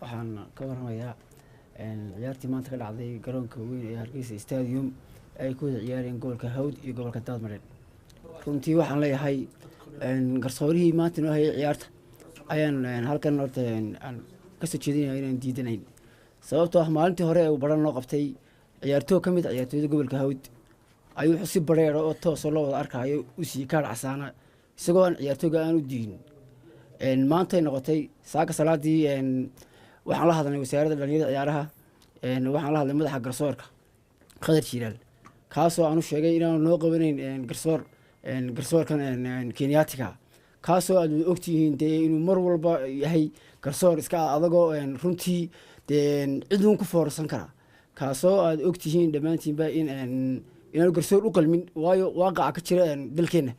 waxaan ka waramayaa ciyaartii maanta ka dhacday garoonka weyn ee Hargeysa Stadium ay ku wada ciyaareen gobolka Hawd iyo gobolka Daadmareed. runtii waxaan leeyahay garsoorihii maanta noo hayay ciyaarta ayaan halkan horta aan ka soo jeedinayaa inaan diidanayn sababtoo ah maalintii hore uu baran loo qabtay ciyaartooy ka mid ah ciyaartooyda gobolka Hawd ayuu wuxuu si bareer oo toos loo wada arkayo u sii ka dhacsaana isagoo aan ciyaartooyga aan u diin maanta ay noqotay saaka salaadii waxaan la hadlay wasaaradda dhalinyarada ciyaaraha waxaan la hadlay madaxa garsoorka Khadar Shiilaal kaasoo aanu sheegay inaan noo qabanayn garsoorkan Kenyaatiga kaasoo aad ogtihiin inuu mar walba yahay garsoor iska adagoo runtii cidun ku foorsan kara kaasoo aad ogtihiin dhamaantiinba inaan garsoor u qalmin waayo waaqaca ka jira dalkeena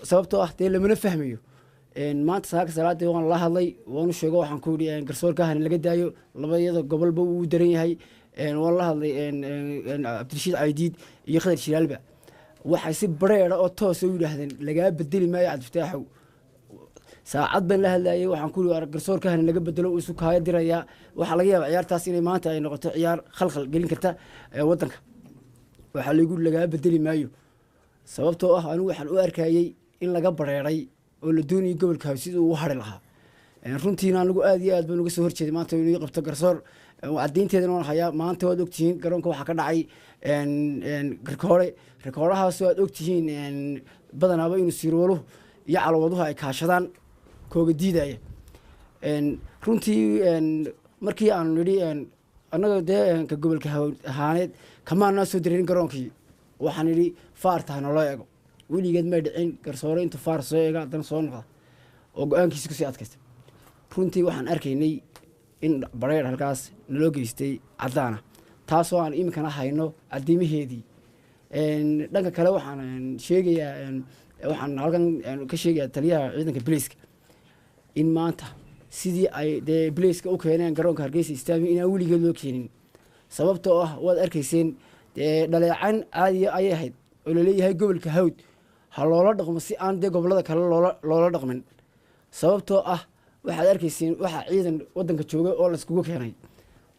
sababtoo ah lamana fahmayo maanta saaka salaadii waan la hadlay waan u sheego waxaan ku yiri garsoorkahan laga daayo labada gobolba uu daran yahay waan la hadlay Abdirashiid Aydiid iyo Khadar Shilaalba waxay si bareer oo toos u yiraahdeen laga bedeli maayo Cabdifataax saacad baan la hadlayay waxaan ku yiri garsoorkahan laga bedelo uu sukaaya diraya waxa laga yaabaa ciyaartaas inay maanta ay noqoto ciyaar khalkhal gelin karta wadanka waxa laga bedeli maayo sababtoo ah anigu waxaan u arkayay in laga bareeray oo la doonayay gobolka Hawd sidii uu xari lahaa runtiina anigu aad iyo aad baan uga soo horjeeday maanta inuu qabto garsoor cadeynteedana waan hayaa maanta waad ogtihiin garoonka waxa ka dhacay rikoorahaas waad ogtihiin badanaaba inuu sirwalo iyo calwaduhu ay kaashadaan kooga diidaya runtii markii aan nidhi annaga ka gobolka Hawd ahaaneed kamaana soo dirin garoonkii waxaan nidhi faartaana loo eego weligeed ma dhicin garsoore inta faar soo eega dan soo noqda oo go'aankiisa ku sii adkaystay runtii waxaan arkaynay in bareer halkaas naloo geystay cadaana taasoo aan iminkana hayno adiimaheedii dhanka kale waxaan sheegayaa waxaan halkan ka sheegayaa taliyaha ciidanka booliiska in maanta sidii ay booliiska u keeneen garoonka Hargeysa Stadium inaan weligeed loo keenin sababtoo ah waad arkayseen dhaleecan caadi ay ahayd oo la leeyahay gobolka Hawd ha loola dhaqmo si aan gobolada kale loola dhaqmin sababtoo ah waxaad arkayseen waxa ciidan wadanka jooga oo la iskugu keenay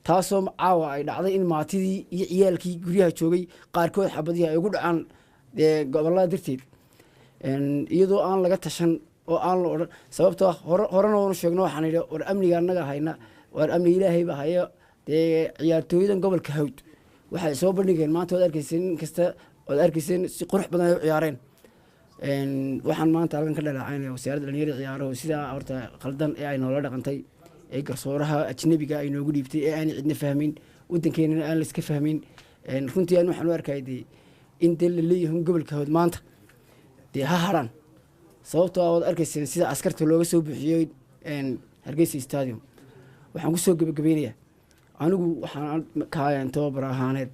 taasoo caawa ay dhacday in maatidii iyo ciyaalkii guryaha joogay qaarkood xabadii ay ugu dhacaan gobolada darteed iyadoo aan laga tashan oo aan la oran sababtoo horena oo sheegno waxaan yiri war amniga anaga hayna war amni Ilaahay ba hayo ciyaartooydan gobolka Hawd waxay soo bandhigeen maanta waad arkayseen kasta waad arkayseen si qurux badan ay u ciyaareen waxaan maanta halkan ka dhalaacay wasaaradda dhalinyarada ciyaaraha sida horta qaldan ay noola dhaqantay garsooraha ajnabiga ay noogu dhiibtay aan cidna fahmin wadankeena aan la iska fahmin runtii aan waxaan u arkayay in la leeyahay gobolka Hawd maanta ha haran sababtoo ah waad arkayseen sida askarta looga soo bixiyay Hargeysa Stadium waxaan ku soo gabagabeynayaa anigu waxaan kaayaan tababar ahaaneed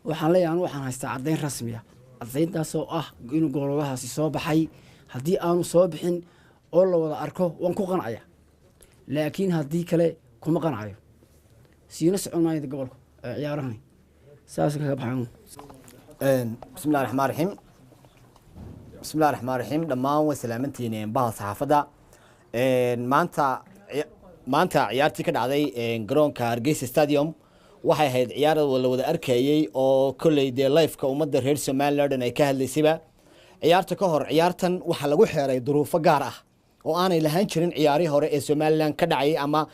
waxaan leeyahay waxaan haystaa cadeyn rasmi ah cadeyntaasoo ah inuu goolahaasi soo baxay haddii aanu soo bixin oo la wada arko waan ku qanacaya laakiin haddii kale kuma qanacayo siina soconaayay gobolka ciyaarahan saas ka baxaan bismillaahir rahmaanir rahiim bismillaahir rahmaanir rahiim dhammaan way salaamantiineen baha saxaafada maanta ciyaartii ka dhacday garoonka Hargeysa Stadium waxay ahayd ciyaar la wada arkayay oo kulay live-ka ummadda reer Somaliland ay ka hadlaysayba ciyaarta ka hor ciyaartan waxa lagu xeeray duruufo gaar ah oo aanay lahayn jirin ciyaarihii hore ee Somaliland ka dhacay ama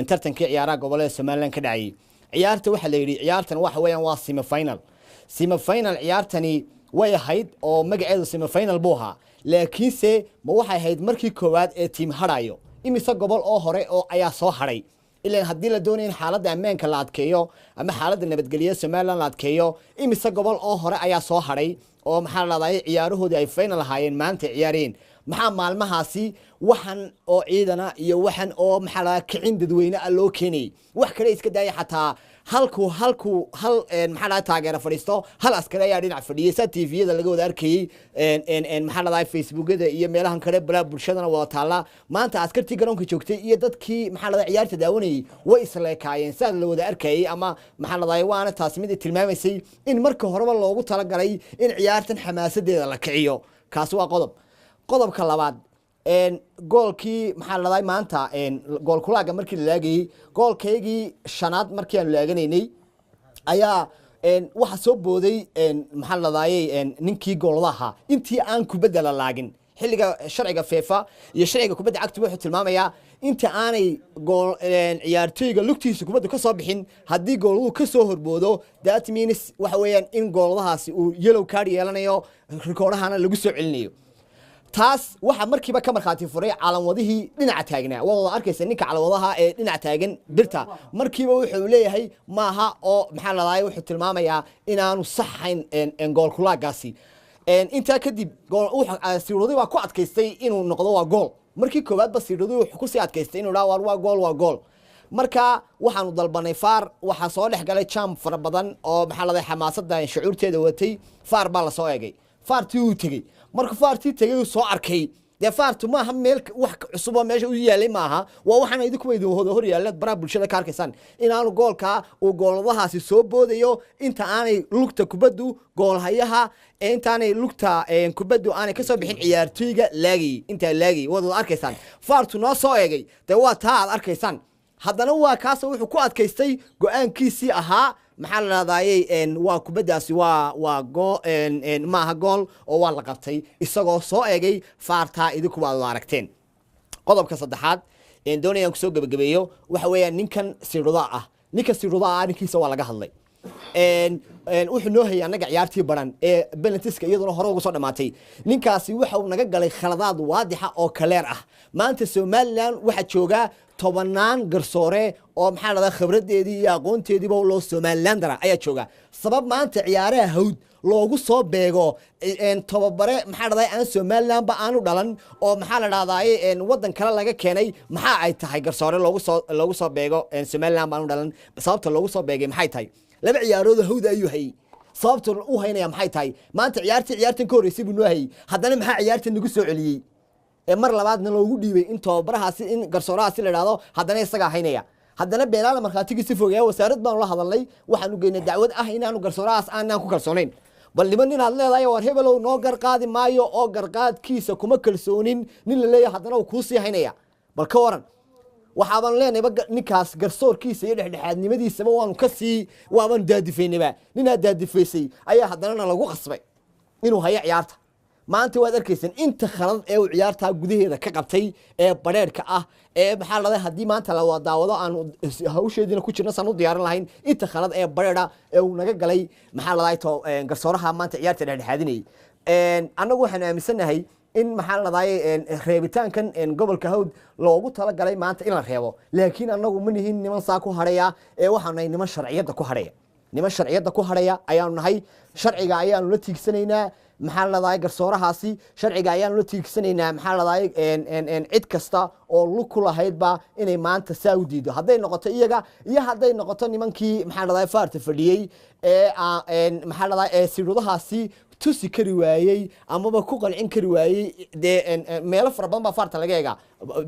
tartankii ciyaaraha gobolada Somaliland ka dhacay ciyaarta waxa la yiri ciyaartan waxa weeyaan waa semi final ciyaartani way ahayd oo magaceedu semi final buu ahaa laakiinse ma waxay ahayd markii koowaad ee team harayo imisa gobol oo hore oo ayaa soo haray ilaa haddii la doonayo in xaaladda ammaanka la adkeeyo ama xaaladda nabadgelyada Somaliland la adkeeyo imisa gobol oo hore ayaa soo haray oo maxaa la raadayay ciyaarahoodii ay final ahaayeen maanta ciyaareen maxaa maalmahaasi waxan oo ciidana iyo waxan oo maxaa la kicin dadweyne loo keenay wax kale iska daaya xataa hal maxaa la taageero fadhiisto hal askari ayaa dhinac fadhiyay TV-yada laga wada arkayay maxaa la Facebook-yada iyo meelahan kale bulshadana wada taala maanta askartii garoonka joogtay iyo dadkii maxaa la ciyaarta daawanayay way isleekaayeen saad la wada arkayay ama maxaa la waana taas mid tilmaamaysay in marka horeba loogu tala galay in ciyaartan xamaasadeeda la kiciyo kaas waa qodobka labaad goolkii maxaa la dhahay maanta gool kulaaga markii la laagayay goolkaygii shanaad markii aan laaganaynay ayaa waxa soo booday maxaa la dhahay ninkii gooladaha intii aan kubadda la laagin xilliga sharciga FIFA iyo sharciga kubadda cagta wuxuu tilmaamayaa inta aanay gool ciyaartooyga lugtiisa kubadda ka soo bixin haddii gooluhu ka soo horboodo that means waxa weeyaan in gooladahaasi uu yellow card yeelanayo rikoodhahana lagu soo celinayo taas waxa markiiba ka markhaati furay calanwadihii dhinaca taagnaa waa arkaysa ninka calanwadaha ee dhinaca taagan birta markiiba wuxuu leeyahay maaha oo maxaa la dhahay wuxuu tilmaamayaa inaanu saxayn gool kulaagaasi intaa kadib siirudi baa ku adkaystay inuu noqdo waa gool markii koowaad ba siirudi wuxuu ku sii adkaystay inuu dhaha waa gool marka waxaanu dalbanay faar waxa soo dhex galay jam fara badan oo maxaa la dhahay xamaasadda shucuurteeda watay faar baa la soo eegay faartii uu tagay marka faartii tagay uu soo arkay dee faartu maaha meel wax cusub oo meesha u yaalay maaha waa waxaan idinku weydiin hor yaalad baraha bulshada ka arkaysan inaanu goolka uu gooladahaasi soo boodayo inta aanay lugta kubaddu goolhayaha intaanay lugta kubaddu aanay ka soo bixin ciyaartooyga laagay wada arkaysan faartu noo soo eegay dee waa taa aad arkaysan haddana waa kaasoo wuxuu ku adkaystay go-aankiisii ahaa maxaa la dhahdaayey waa kubaddaasi waa gool maaha gool oo waa la qabtay isagoo soo eegay faartaa idinku waad aragteen qodobka saddexaad doonayaan kusoo gebagabeeyo waxa weeyaan ninkan sirudaa ah arrinkiisa waa laga hadlay wuxuu noo hayay annaga ciyaartii baran ee benaltiska iyaduna hore uga soo dhamaatay ninkaasi waxa uu naga galay khaladaad waadixa oo kaleer ah maanta Somaliland waxa jooga tobanaan garsoore oo maxaa la dhahaa khibradeedii iyo aqoonteediiba loo Somalilandara ayaa jooga sabab maanta ciyaaraha hawd loogu soo beego tababare maxaa la dhahaa aan Somaliland ba aanu dhalan oo maxaa la dhahaa wadan kale laga keenay maxaa ay tahay garsoore loogu soo beego Somaliland ba aanu dhalan sababta loogu soo beegay maxay tahay laba ciyaarood hawd ayuu hay sababta uu haynaya maxay tahay maanta ciyaartan ka horeysay buu noo hay haddana maxaa ciyaartan nagu soo celiyay mar labaadna loogu dhiibay in tababarahaasi in garsoorahaasi la yiraahdo haddana isaga haynaya haddana beelaala markhaatigiisa fogeeya wasaarad baan la hadalnay waxaanu geynay dacwad ah inaanu garsoorahaas aanan ku kalsoonayn bal niman nin aad leedahay war hebelow noo garqaadi maayo oo garqaadkiisa kuma kalsoonin nin la leeyahay haddana uu kuu sii haynaya bal ka waran waxaan leenahay ninkaas garsoorkiisa iyo dhexdhexaadnimadiisaba waan daadifaynaba ninaa daadifaysay ayaa haddana lagu qasbay inuu hayo ciyaarta maanta waad arkaysan inta khalad ee uu ciyaarta gudaheeda ka qabtay ee bareerka ah ee maxaa la dhahay hadii maanta la wadaawado aan hawsheedina ku jirna san u diyaarin lahayn inta khalad ee bareera ee uu naga galay maxaa la dhahay to garsooraha maanta ciyaarta dhexdhexaadinay anagu waxaan aaminsanahay in maxaa la dhahay reebitaankan gobolka hawd loogu tala galay maanta in la reebo laakiin anagu ma nihin niman saa ku haraya ee waxaan nahay niman sharciyada ku haraya ayaanu nahay sharciga ayaanu la tiigsanaynaa maxaa la dhahay garsoorahaasi sharciga ayaanu la tiigsanaynaa maxaa la dhahay cid kasta oo lug ku lahaydba inay maanta saa u diido hadday noqoto iyaga iyo hadday noqoto nimankii maxaa la dhahay faarta fadhiyey ee maxaa la dhahay sirudahaasi tusi kari waayey amaba ku qancin kari waayey dee meelo fara badan baa faarta laga eega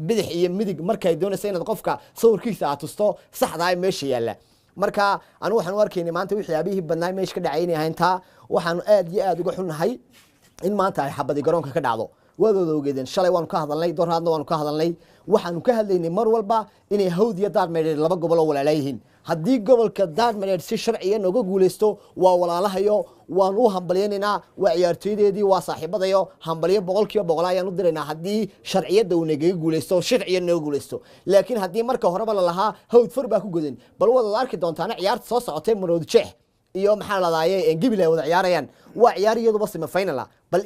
bidix iyo midig markay doonaysa inaad qofka sawirkiisa aad tusto saxdaa meesha yaalla marka anigu waxaan u arkaynay maanta wixii aabihii badnaa meesha ka dhacay inay ahayntaa waxaanu aad iyo aad uga xunnahay in maanta ay xabadi garoonka ka dhacdo waadooda ogeedeen shalay waanu ka hadalnay doorhaadna waanu ka hadalnay waxaanu ka hadlaynay mar walba inay hawd iyo daadmeedheer laba gobol oo walaalaayihiin haddii gobolka daadmeedheer si sharciya nooga guulaysto waa walaalahayo waan u hambaliyaynaynaa waa ciyaartooydeedii waa saaxiibadayo hambaliyo 100% ayaan u diraynaa haddii sharciyada uu nagaga guulaysto sharciya nooga guulaysto laakiin haddii marka horeba la lahaa hawd far baa ku godan bal wada arki doontaana ciyaarta soo socotay Maroodi Jeex iyo maxaa la dhahay Gibil ay wada ciyaarayaan waa ciyaariyaduba semi final bal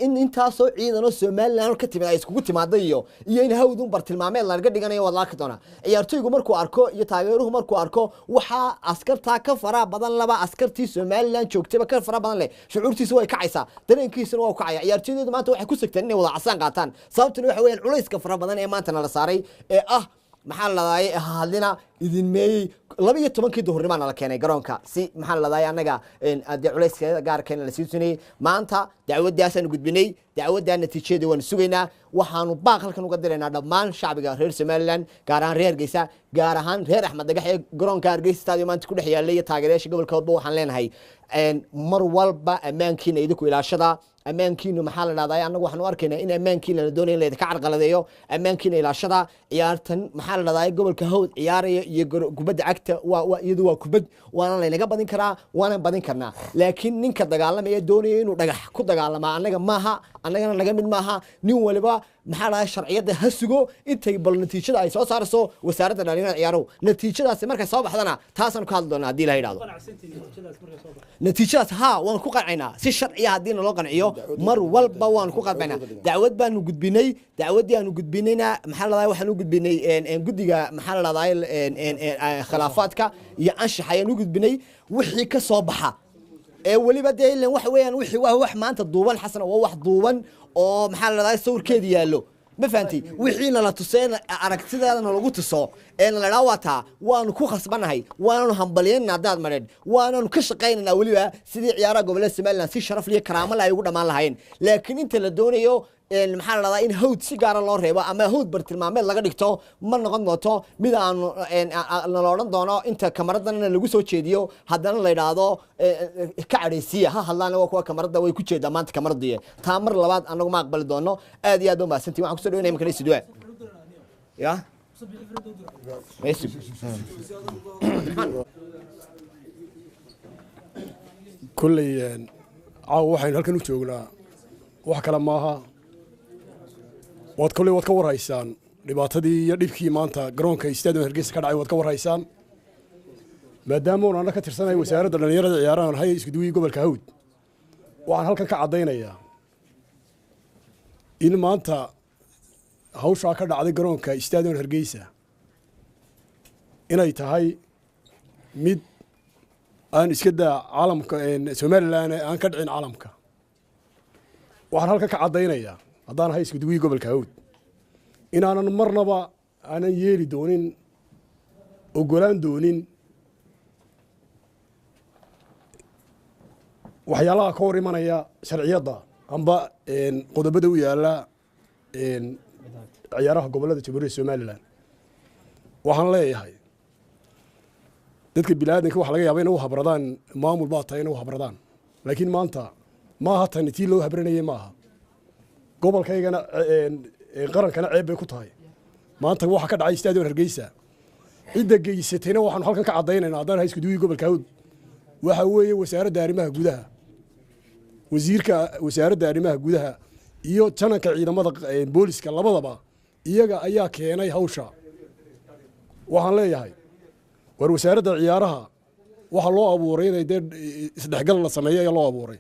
in intaasoo ciidan oo Somaliland ka timid ay iskugu timaado iyo in hawdun bartilmaameed laga dhiganayo wada arki doona ciyaartooygu markuu arko iyo taageeruhu markuu arko waxa askarta ka fara badan laba askartii Somaliland joogtayba ka fara badan leh shucuurtiisu way kacaysaa dareenkiisuna waa kacaya ciyaartooydu maanta waxay ku sigteen inay wada casaan qaataan sababtuna waxa weeyaan culayska fara badan ee maanta la saaray ee maxaa la dhahay hadlina idin meeyay 12 duhurnimo la keenay garoonka si maxaa la dhahay anaga culayska gaarkeena la siisunay maanta dacwadaasaan gudbinay dacwadaa natiijadeeda waan sugaynaa waxaanu baaq halkan uga diraynaa dhammaan shacbiga reer Somaliland gaar ahaan reer Hargeysa gaar ahaan reer Axmed Dhagax ee garoonka Hargeysa stadium maanta ku dhex yaalay taageerayaasha gobolka wadba waxaan leenahay mar walba ammaankiina idinku ilaashada ammaankiina maxaa la dhahdaa anagu waxaan u arkaynaa in ammaankiina la doonayo in la idinka carqaladeeyo ammaankiina ilaashada ciyaartan maxaa la dhahdaa gobolka Hawd ciyaaraya iyo kubadda cagta iyadu waa kubad waana la inaga badin karaa waana badin karnaa laakiin ninka dagaalamaya doonaya inuu dhagax ku dagaalama anaga maaha anagana naga mid maaha nin waliba maxaa la sharciyada ha sugo intay bal natiijada ay soo saarayso wasaaradda dhalinyarada ciyaaruhu natiijadaasi markay soo baxdana taasaan ku hadli doonaa haddii la yidhaahdo natiijadaas haa waan ku qanciynaa si sharciya haddii naloo qanciyo mar walba waan ku qadbaynaa dacwad baanu gudbinay dacwadii aanu gudbinayna maxaa la dhahdaa waxaan u gudbinay guddiga maxaa la dhahdaa khilaafaadka iyo anshax ayaan u gudbinay wixii ka soo baxa weliba dee ilan waxa weeyaan wixii waa wax maanta duuban xasan waa wax duuban oo maxaa la dhahdaa sawirkeeda yaallo ma fahanti wixiina la tuseen aragtideedana lagu tuso la dhaawata waanu ku khasbanahay waanu hambalyeynaa daad mareed waanu ka shaqeynaa waliba sidii ciyaaraha gobolada Somaliland si sharaf iyo karaamo la ay ugu dhamaan lahayn laakiin inta la doonayo maxaa la dhahdaa in Hawd si gaar ah loo reebo ama Hawd bartilmaameed laga dhigto ma noqon doonto mid aan la oran doono inta kamaradana lagu soo jeediyo haddana la yiraahdo ka cadhaysiya ha hadlaan waa kuwa kamarada way ku jeedaa maanta kamaradiye taa mar labaad anagu ma aqbali doono aad iyo aad u maasantii waxaan ku soo dhaweynaa imka sidoo ya ماشي كلي عاو waxaan halkan u joognaa wax kala maaha wad kulli wad ka warhaysaan dhibaatadii iyo dhibkii maanta garoonka stadium Hargeysa ka dhacay wad ka warhaysaan maadaama aan ka tirsanay wasaaradda dhalinyarada ciyaaraha hay isku duwii gobolka Hawd waxaan halkan ka cadeynayaa in maanta hawsha ka dhacday garoonka stadium Hargeysa inay tahay mid aan iska daa caalamka Somaliland aan ka dhicin caalamka waxaan halka ka cadeynayaa haddaan hay isku duwii gobolka Hawd inaanan marnaba aanan yeeli doonin ogolaan doonin waxyaalaha ka hor imanaya sharciyada amba qodobada u yaala ciyaaraha gobolada Jamhuuriyadda Somaliland waxaan leeyahay dadka bilaadanka wax laga yaabay inay u habradaan maamul baa tahay inay u habradaan laakiin maanta ma aha tan tii loo habranayay maaha gobolkaygana qarankana ceeb bay ku tahay maanta waxa ka dhacay stadium Hargeysa cidda geysatayna waxaan halkan ka cadeynaynaa haddaan hay isku duwii gobolka Hawd waxa weeye wasaaradda arrimaha gudaha wasiirka wasaaradda arrimaha gudaha iyo jananka ciidamada booliska labadaba iyaga ayaa keenay hawsha waxaan leeyahay war wasaaradda ciyaaraha waxa loo abuuray inay isdhexgal la sameeyo ayaa loo abuuray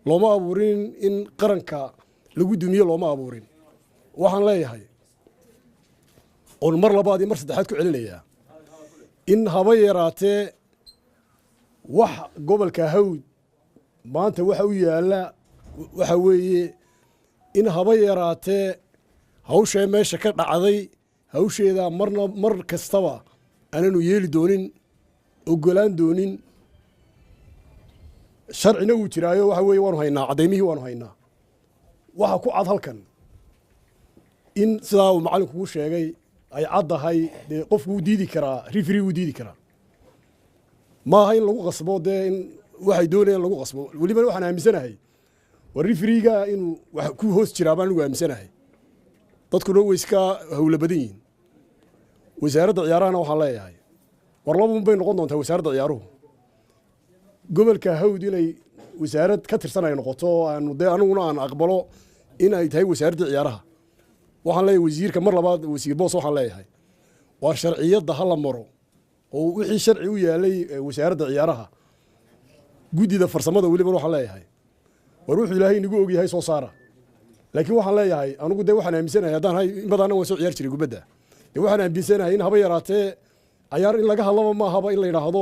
looma abuurin in qaranka lagu dumiyo looma abuurin waxaan leeyahay on mar labaad iyo mar saddexaad ku celinayaa in haba yaraatee wax gobolka Hawd maanta waxa u yaala waxa weeye in haba yaraatee hawsha meesha ka dhacday hawsheeda mar kastaba aananu yeeli doonin ogolaan doonin sharcina uu jiraayo waxa weeye waanu haynaa cadeymihii waanu haynaa waxa ku cad halkan in sidaa uu macallinku ugu sheegay ay caddahay dee qofku uu diidi karaa referee uu diidi karaa maaha in lagu qasbo dee in waxay doonayaan lagu qasbo weliba waxaan aaminsanahay war refereega inuu wax ku hoos jiraa baan ugu aaminsanahay dadkuna way iska hawla badan yihiin wasaaradda ciyaarahana waxaan leeyahay war labaun bay noqon doontaa wasaaradda ciyaaruhu gobolka Hawd inay wasaarad ka tirsan ay noqoto aanu dee aniguna aan aqbalo in ay tahay wasaaradda ciyaaraha waxaan leeyahay wasiirka mar labaad wasiir boos waxaan leeyahay waa sharciyada hala maro oo wixii sharci u yaalay wasaaradda ciyaaraha guddida farsamada weliba waxaan leeyahay war wuxuu ilaahay nagu og yahay soo saara laakiin waxaan leeyahay anigu dee waxaan aaminsanahay haddaan hay in badan waan soo ciyaar jiray kubadda dee waxaan aaminsanahay in haba yaraatee ciyaar in laga hadlaba ma ahaba in la yidhaahdo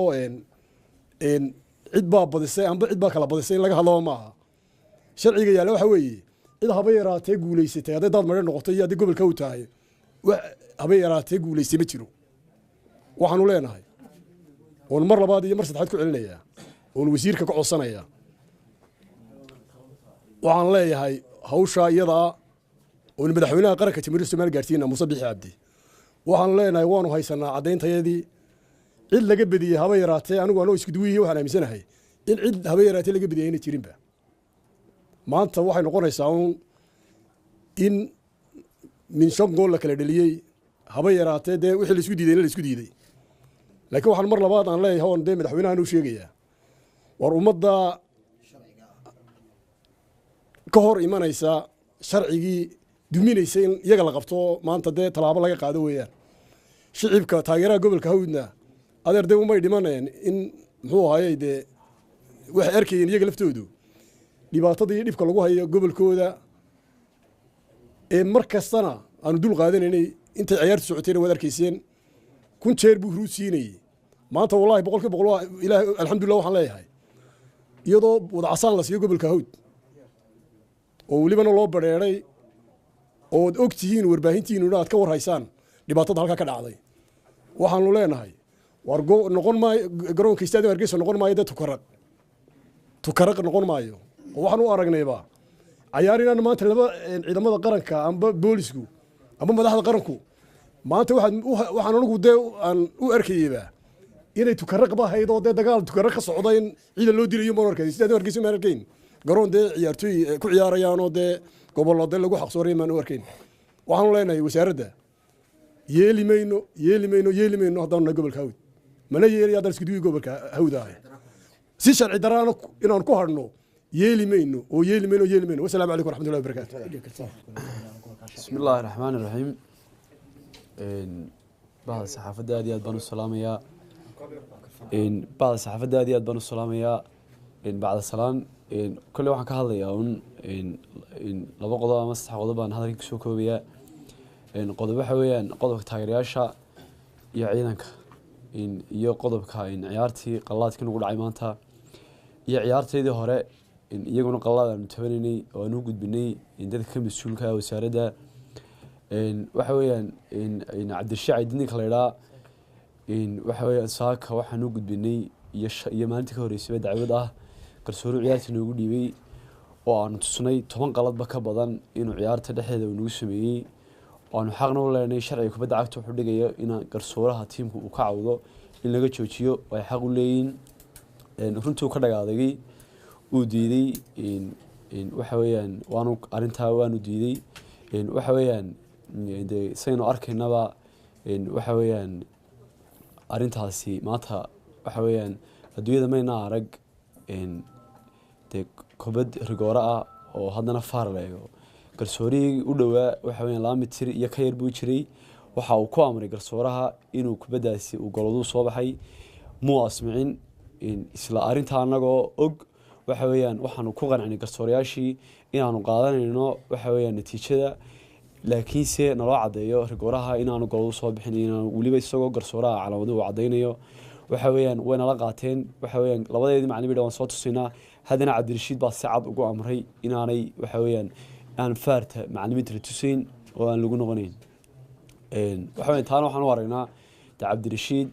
cid baa badisay amba cid baa kala badisay in laga hadlaba ma aha sharciga yaalla waxa weeye cid haba yaraatee guulaysatay hadday daad mareer noqoto iyo haddii gobolka u tahay haba yaraatee guulaystay ma jiro waxaanu leenahay oon mar labaad iyo mar saddexaad ku celinayaa oon wasiirka ka codsanayaa waxaan leeyahay hawshaa iyadaa oo madaxweynaha qaranka jamhuuriyadda Soomaaliya gaarsiina Muuse Bixi Cabdi waxaan leenahay waanu haysanaa cadeyntayadii cid laga badiyay haba yaraatee anigu anoo isku duwiyay waxaan aaminsanahay in cid haba yaraatee laga badiyay inay jirinba maanta waxay noqonaysaa in min shan gool la kala dhaliyay haba yaraatee dee wixii la isku diiday la isku diiday laakiin waxaan mar labaad aan leeyahay oo dee madaxweynaha uu sheegayaa war ummadda ka hor imanaysa sharcigii duminaysa in iyaga la qabto maanta dee talaabo laga qaado weeyaan shicibka taageeraha gobolka Hawdna adeer dee umay dhimaneen in muxuu ahaayay dee waxay arkayeen iyaga laftoodu dhibaatada iyo dhibka lagu hayo gobolkooda ee mar kastana aanu dul qaadanaynay intay ciyaartu socotayna waad arkayseen kun jeer buu huruud siinayay maanta wallahi boqolkiiba boqol ilaahay alxamdulillah waxaan leeyahay iyadoo wada casaan la siiyo gobolka Hawd oo welibana loo bareeray oo og tihiin warbaahintiinu inaad ka war haysaan dhibaatada halka ka dhacday waxaanu leenahay war noqon maayo garoonka istaadiga Hargeysa noqon maayo dad tukaraq noqon maayo waxaan u aragnayba ciyaarina maanta laba ciidamada qaranka amba boolisku amba madaxda qaranku maanta waxaan anigu dee aan u arkayba inay tukaraq ba haydo dee dagaal tukaraq ka socda in ciidan loo dilayo ma arkay istaadiga Hargeysa ma arkayn garoon dee ciyaartoy ku ciyaarayaan oo dee gobolada lagu xaqsoorey ma arkayn waxaan leenahay wasaaradda yeelimayno haddana gobolka Hawd mana yeeli haddana isku duwi gobolka Hawd ah si sharci daraan inaan ku hadhno yeelimayno wassalaamu calaykum waraxmatullahi wabarakaatuh bismillaahi raxmaani raxiim بعد الصحافة دادي أدبان السلامية بعد الصحافة دادي أدبان السلامية بعد السلام كل واحد كهذا يوم لو قضاء مسح قضاء هذا يكسو كوبيا قضاء حويا قضاء تايرياشا يعينك يو قضاء كاين عيارتي قلات كنا نقول عيمانتها يا عيارتي ذي هراء يجون قلات متفنني ونوجد بني ده كم السلوك وسارده وحويا إن عبد الشاعر دني كليرا إن وحويا ساك وحنو قد بني يمانتك هوريس بيد عبده كرسول عيارتي نقول يبي وأنا تصني طبعا غلط بكبدان إنه عيارته دحية ونوسمي وأنا حقنا ولا إني شرعي كبد عكته حدقية إن كرسولها تيم وكعوضه إن لقيت شو شيء ويحقوا لين إن كنتوا كذا قاعدين وديدي إن وحويا وأنا أرنتها وأنا ديدي إن وحويا de saynu arkaynaba waxa weeyaan arintaasi maanta waxa weeyaan adduunyada mayna arag de kubad rigoora ah oo haddana faar leeyo garsoorihii u dhowaa waxa weeyaan 2 mitir iyo ka yar buu jiray waxa uu ku amray garsooraha inuu kubadaasi uu goladu soo baxay muu asmicin isla arinta anagoo og waxa weeyaan waxaanu ku qanacnay garsoorayaashii inaanu qaadanayno waxa weeyaan natiijada laakiin se naloo cadeeyo rigooraha inaanu goladu soo bixin inaan waliba isagoo garsooraha calaamadu uu cadeeyo waxa weeyaan wayna la qaateen waxa weeyaan labadeedii macallin bidhaan soo tusinaa hadana Cabdirashiid baa si cad ugu amray inaanay waxa weeyaan aan faarta macallimiinta tusin oo aan lagu noqonayn waxa weeyaan taan waxaan u aragnaa Cabdirashiid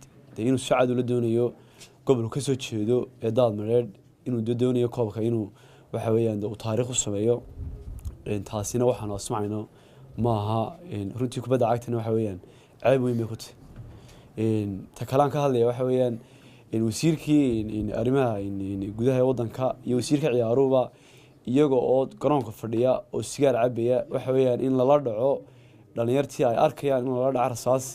inuu si cad u la doonayo gobolka ka soo jeedo ee Daadmareed inuu doonayo koobka inuu waxa weeyaan uu taariikh u sameeyo taasina waxaan asmaacayno maaha runtii kubadda cagtana waxa weeyaan ceeb weyn bay ku tahay ta kalaan ka hadlaya waxa weeyaan wasiirkii arrimaha gudaha waddanka iyo wasiirka ciyaaruhuba iyaga oo garoonka fadhiya oo sigaar cabaya waxa weeyaan in lala dhaco dhalinyartii ay arkayaan in lala dhaco rasaas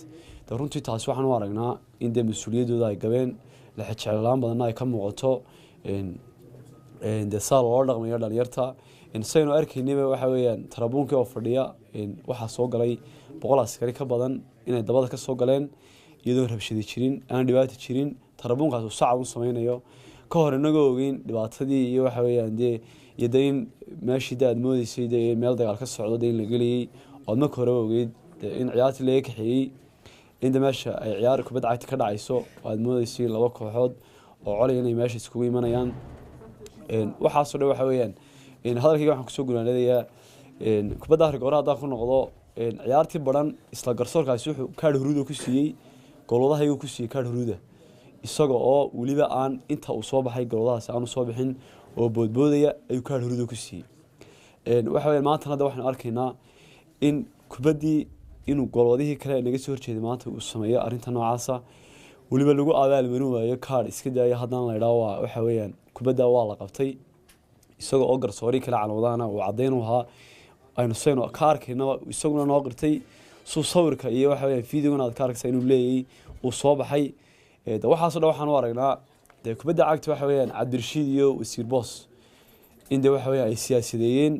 runtii taasi waxaan u aragnaa in dee mas-uuliyadooda ay gabeen la xijeclaan badanna ay ka muuqato dee saa loola dhaqmayo dhalinyarta saynu arkaynaba waxa weeyaan tarabuunkii oo fadhiya waxaa soo galay 100 askari ka badan inay dabada ka soo galeen iyadoo rabshadi jirin aan dhibaato jirin tarabuunkaas uu sacad u sameeyo ka hor inagoo ogeyn dhibaatadii iyo waxa weeyaan dee yadayn meeshii daad moodaysay dee meel dagaal ka socdo dee la galiyay oo marka hore ogeyd in ciyaartii laga kaxeeyay inda meesha ay ciyaar kubadda cagta ka dhacayso aad moodaysay laba kooxood oo colay inay meesha iskugu imanayaan waxaas oo waxa weeyaan hadalkayga waxaan kusoo gunaanadayaa kubadda rigoora haddaan ku noqdo ciyaartii badan isla garsoorkaasi wuxuu kaadh huruuda ku siiyey goladaha ayuu ku siiyey kaadh huruuda isaga oo weliba aan inta uu soo baxay goladahaasi aanu soo bixin oo boodboodaya ayuu kaadh huruuda ku siiyey waxa weeyaan maanta hadda waxaan arkaynaa in kubaddii inuu goolwadihii kale naga soo horjeeday maanta uu sameeyo arrinta noocaasa weliba lagu abaalmarin waayo kaadh iska daaya haddana la idhaho waa waxa weeyaan kubadda waa la qabtay isagoo oo garsoori kale calwadaana uu caddayn u ahaa aynu saynu ka arkayna isaguna noo qirtay suu sawirka iyo waxa weeyaan fiidiyogana aad ka arkaysa inuu leeyahay uu soo baxay waxaasoo dhan waxaan u aragnaa dee kubadda cagta waxa weeyaan cabdirashiid iyo wasiir boos in dee waxa weeyaan ay siyaasadeeyeen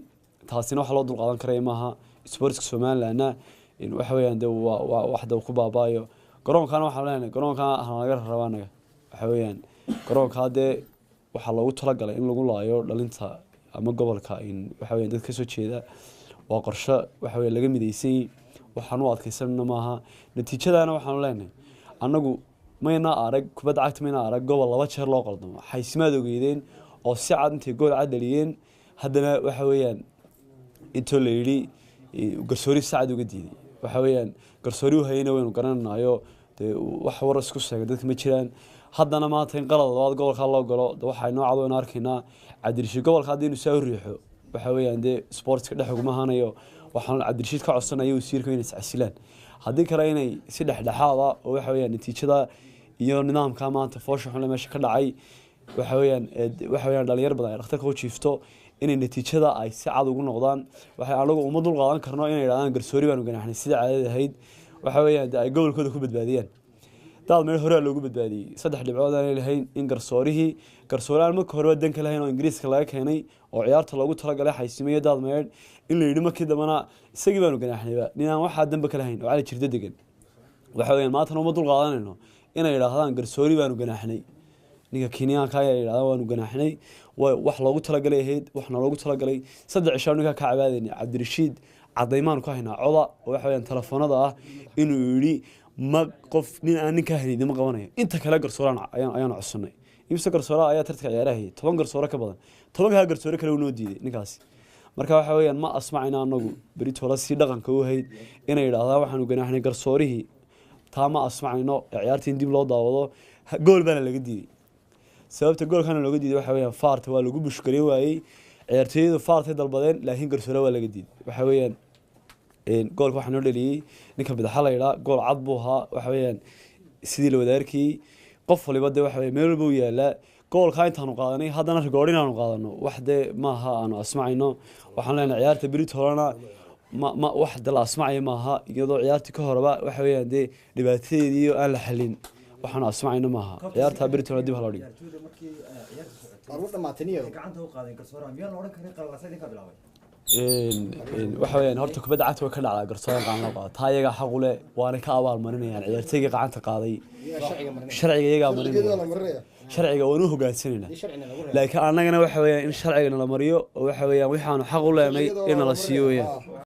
taasina wax loo dulqaadan karaya maaha sportska somalilandna waxa weeyaan dee waa waxda ku baabaayo garoonkana waxaan leenahay garoonkan hanaga rabaa anaga waxa weeyaan garoonkaa dee waxaa loogu talagalay in lagu laayo dhalinta ama gobolka waxa weeyaan dad ka soo jeeda waa qorshe waxa weeyaan laga midaysan waxaan u adkaysanna maaha natiijadana waxaanu leenahay annagu mayna arag kubadda cagta mayna arag gobol 2 jeer loo qaldamo xaysimaad ogeydeen oo si cad intay gool cad dhaliyeen haddana waxa weeyaan intoo la yidhi garsoori sacad uga diiday waxa weeyaan garsoori u hayna waynu garananayo dee wax war isku sheegay dadka ma jiraan haddana maanta in qalad labaad gobolka loo galo waxay noo cad arkaynaa cabdirashiid gobolka haddii inuu saa u riixo waxa weeyaan dee sportska dhex uguma hanayo waxaan cabdirashiid ka codsanayo wasiirka inay iscasilaan haddii kale inay si dhexdhexaada oo waxa weeyaan natiijada iyo nidaamka maanta foosha xun meesha ka dhacay waxa weeyaan dhalinyar badan ay dhakhtarka u jiifto inay natiijada ay si cad ugu noqdaan waxay anagu uma dul qaadan karno inay yidhahdaan garsoori baanu ganaxnay sida caadada ahayd waxa weeyaan ay gobolkooda ku badbaadiyaan daad meel hore loogu badbaadiyey 3 dhibcood aan lahayn in garsooraan markii hore wadanka lahayn oo ingiriiska laga keenay oo ciyaarta loogu talagalay xaysimeeyo daad meel in la yidhi markii dambana isagii baanu ganaxnayba ninaan waxa dambe ka lahayn oo cali jirda degan waxa weeyaan maanta uma dul qaadanayno inay yidhaahdaan garsoori baanu ganaxnay ninka Kenyaanka ay yiraahdaan waanu ganaxnay wax loogu talagalay ahayd waxna loogu talagalay 3 cisho ninka ka cabaadayna Cabdirashiid cadaymaan ku haynaa coda waxa weeyaan telefoonada ah inuu yiri ma qof nin aan ninka helin ma qabanayo inta kale garsooraan ayaan cusubnay imsa garsoora ayaa tartanka ciyaarahay 10 garsoora ka badan 10 garsoora kale uu noo diiday ninkaas marka waxa weeyaan ma asmacayna anagu beritola si dhaqanka u hayd inay yiraahdaan waxaanu ganaxnay garsoorihii taama asmacayno ciyaartii dib loo daawado gool bana laga diiday sababta goolkana looga diiday waxa weeyaan faarta waa lagu bushkareey waayay ciyaartooydu faartay dalbadeen laakiin garsoore waa laga diiday waxa weeyaan goolka waxa noo dhaliyay ninka bidxa la yiraahdo gool cad buu ahaa waxa weeyaan sidii la wadaarkii qof waliba waxa weeyaan meel walba u yaala goolka intaanu qaadanay haddana rigoorina aanu qaadano wax maaha aanu asmacayno waxaan leenahay ciyaarta Britolana ma wax dal asmacay maaha iyadoo ciyaartii ka horeba waxa weeyaan dhibaatadeedii aan la xalin waxaan asmacayno maaha ciyaarta Britolana dib haloo dhigay waxa weeyaan horta kubadda cagta way ka dhacdaa garsoorka qaan loo qaado taa iyaga xaq u leh waana ka abaal marinayaan ciyaartooyga gacanta qaaday sharciga iyaga marinaya sharciga waanu hoggaansanayna laakiin annagana waxa weeyaan in sharciga la mariyo waxa weeyaan waxaanu xaq u leenahay in la siiyo weeyaan